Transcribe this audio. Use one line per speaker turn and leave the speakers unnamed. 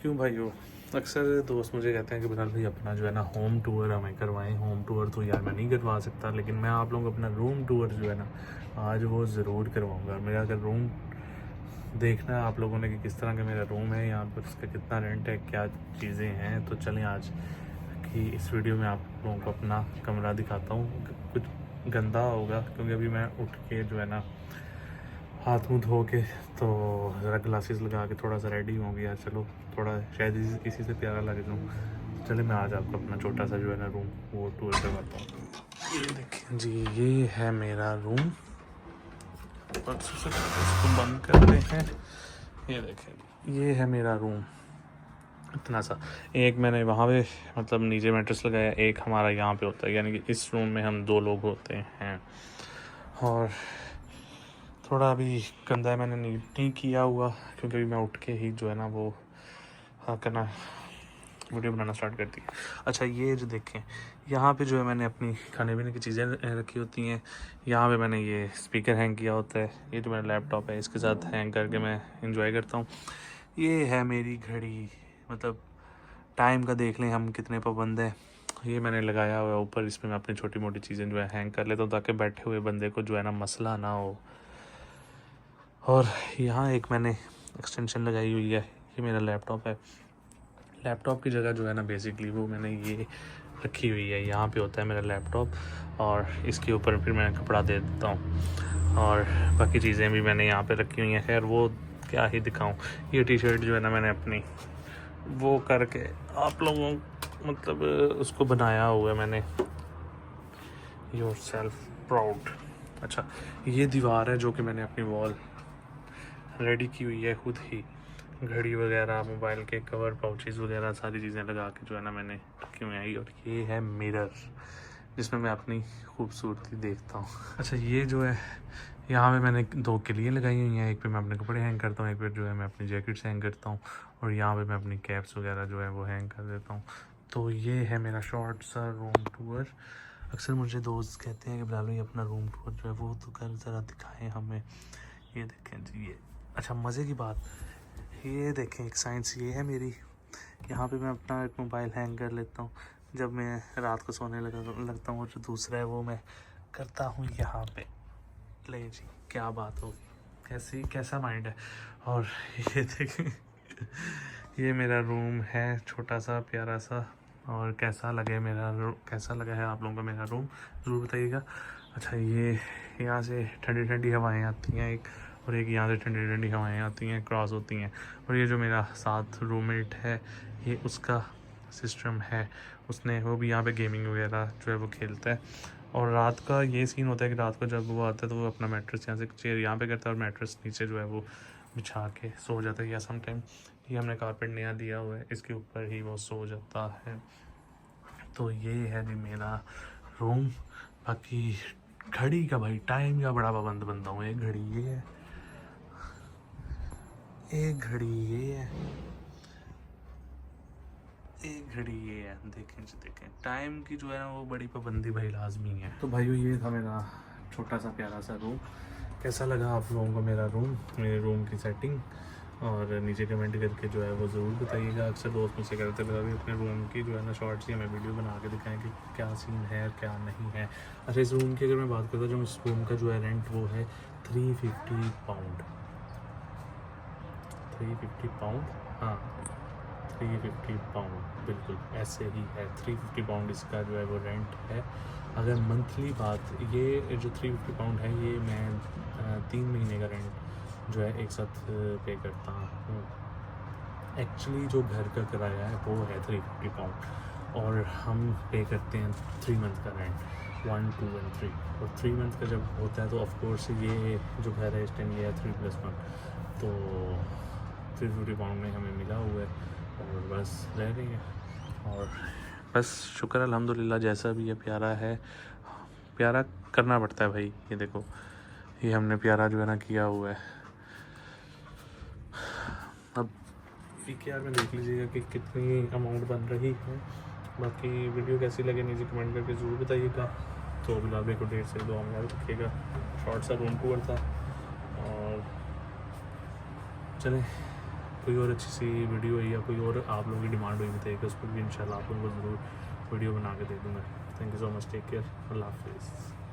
क्यों भाइयों, अक्सर दोस्त मुझे कहते हैं कि बिलाल भाई अपना जो है ना होम टूर हमें करवाएं। होम टूर तो यार मैं नहीं करवा सकता, लेकिन मैं आप लोगों को अपना रूम टूर जो है ना आज वो ज़रूर करवाऊँगा। मेरा अगर रूम देखना है आप लोगों ने कि किस तरह का मेरा रूम है, यहाँ पर उसका कितना रेंट है, क्या चीज़ें हैं, तो चलें आज की इस वीडियो में आप लोगों को अपना कमरा दिखाता हूँ। कुछ गंदा होगा क्योंकि अभी मैं उठ के जो है ना हाथ मुँह धो के तो ज़रा ग्लासेस लगा के थोड़ा सा रेडी हो गया। चलो थोड़ा शायद इसी से प्यारा लग जाऊँ। चले मैं आज आपको अपना छोटा सा जो है ना रूम वो टूर करवाता हूँ। ये देखें जी, ये है मेरा रूम। इसको बंद करते हैं। ये देखें, ये है मेरा रूम इतना सा। एक मैंने वहाँ पे मतलब नीचे मैट्रेस लगाया, एक हमारा यहाँ पे होता है, यानी कि इस रूम में हम 2 लोग होते हैं। और थोड़ा अभी गंदा है, मैंने नीट नहीं किया हुआ क्योंकि अभी मैं उठ के ही जो है ना वो करना वीडियो बनाना स्टार्ट करती है। अच्छा, ये जो देखें यहाँ पे जो है मैंने अपनी खाने पीने की चीज़ें रखी होती हैं। यहाँ पे मैंने ये स्पीकर हैंग किया होता है। ये जो मेरा लैपटॉप है इसके साथ हैंग करके मैं इंजॉय करता हूँ। ये है मेरी घड़ी, मतलब टाइम का देख लें हम कितने पाबंद हैं। ये मैंने लगाया हुआ है ऊपर, इसमें मैं अपनी छोटी मोटी चीज़ें जो है हैंग कर लेता हूँ ताकि बैठे हुए बंदे को जो है ना मसला ना हो। और यहाँ एक मैंने एक्सटेंशन लगाई हुई है, ये मेरा लैपटॉप है। लैपटॉप की जगह जो है ना बेसिकली वो मैंने ये रखी हुई है, यहाँ पे होता है मेरा लैपटॉप और इसके ऊपर फिर मैं कपड़ा दे देता हूँ। और बाकी चीज़ें भी मैंने यहाँ पे रखी हुई हैं। खैर वो क्या ही दिखाऊँ। ये टी शर्ट जो है ना मैंने अपनी वो करके आप लोगों मतलब उसको बनाया हुआ है मैंने, योर सेल्फ प्राउड। अच्छा, ये दीवार है जो कि मैंने अपनी वॉल रेडी की हुई है खुद ही। घड़ी वगैरह, मोबाइल के कवर, पाउचेस वगैरह सारी चीज़ें लगा के जो है ना मैंने रखी हुई हैं। और ये है मिरर जिसमें मैं अपनी खूबसूरती देखता हूँ। अच्छा, ये जो है यहाँ पे मैंने 2 किलियाँ लगाई हुई हैं। एक पे मैं अपने कपड़े हैंग करता हूँ, एक पे जो है मैं अपनी जैकेट्स हैंग करता हूँ, और यहाँ पे मैं अपनी कैप्स वगैरह जो है वो हैंग कर देता हूँ। तो ये है मेरा शॉर्ट सा रूम टूर। अक्सर मुझे दोस्त कहते हैं कि बिलाल भाई अपना रूम टूर जो है वो तो कर ज़रा दिखाएं हमें। ये देखें जी, ये अच्छा मज़े की बात, ये देखें एक साइंस ये है मेरी। यहाँ पे मैं अपना एक मोबाइल हैंग कर लेता हूँ जब मैं रात को सोने लगता हूँ, और जो दूसरा है वो मैं करता हूँ यहाँ पे। ले जी, क्या बात होगी, कैसा माइंड है। और ये देखें ये मेरा रूम है छोटा सा प्यारा सा। और कैसा लगा है आप लोगों को मेरा रूम ज़रूर बताइएगा। अच्छा, ये यहाँ से ठंडी ठंडी हवाएं आती हैं एक, और एक यहाँ से ठंडी ठंडी हवाएं आती हैं, क्रॉस होती हैं। और ये जो मेरा साथ रूममेट है ये उसका सिस्टम है, उसने वो भी यहाँ पे गेमिंग वगैरह जो है वो खेलता है। और रात का ये सीन होता है कि रात को जब वो आता है तो वो अपना मैट्रेस यहाँ से चेयर यहाँ पे करता है और मैट्रेस नीचे जो है वो बिछा के सो जाता है। या सम टाइम ये हमने कारपेट नया दिया हुआ है, इसके ऊपर ही वो सो जाता है। तो ये है जी मेरा रूम। बाकी घड़ी का भाई टाइम का बड़ा पाबंद बनता हूँ। एक घड़ी ये है, एक घड़ी ये है, एक घड़ी ये है। देखें जी देखें, टाइम की जो है ना वो बड़ी पाबंदी भाई लाजमी है। तो भाइयों ये था मेरा छोटा सा प्यारा सा रूम। कैसा लगा आप लोगों को मेरा रूम, मेरे रूम की सेटिंग, और नीचे कमेंट करके जो है वो ज़रूर बताइएगा। अक्सर दोस्त मुझसे कहते हैं अभी अपने रूम की जो है ना शॉर्ट्स या मैं वीडियो बना के दिखाएं कि क्या सीन है क्या नहीं है। अच्छा, इस रूम की अगर मैं बात करता हूँ, जो इस रूम का जो है रेंट वो है 350 पाउंड। 350 पाउंड, हाँ 350 पाउंड बिल्कुल ऐसे ही है। 350 पाउंड इसका जो है वो रेंट है। अगर मंथली बात, ये जो 350 पाउंड है ये मैं 3 महीने का रेंट जो है एक साथ पे करता हूँ। एक्चुअली जो घर का किराया है वो है 350 पाउंड, और हम पे करते हैं 3 मंथ का रेंट, 1, 2 और 3। और 3 मंथ का जब होता है तो ऑफकोर्स ये जो घर है इस टाइम ये है 3+1, तो 350 पाउंड में हमें मिला हुआ है और बस रह रही है। और बस शुक्र अल्हम्दुलिल्लाह, जैसा भी ये प्यारा है, प्यारा करना पड़ता है भाई। ये देखो ये हमने प्यारा जो है ना किया हुआ है। अब PKR में देख लीजिएगा कि कितनी अमाउंट बन रही है। बाकी वीडियो कैसी लगे नीचे कमेंट करके ज़रूर बताइएगा। तो बिलाल भाई को 1.5 से 2 हज़ार रखिएगा। शॉर्ट सा रूम टूर था, और चलें कोई और अच्छी सी वीडियो है या कोई और आप लोगों की डिमांड हुई बताइएगा, उस पर भी इंशाल्लाह आप लोगों को ज़रूर वीडियो बना के दे दूँगा। Thank you so much, take care, अल्लाह हाफिज़।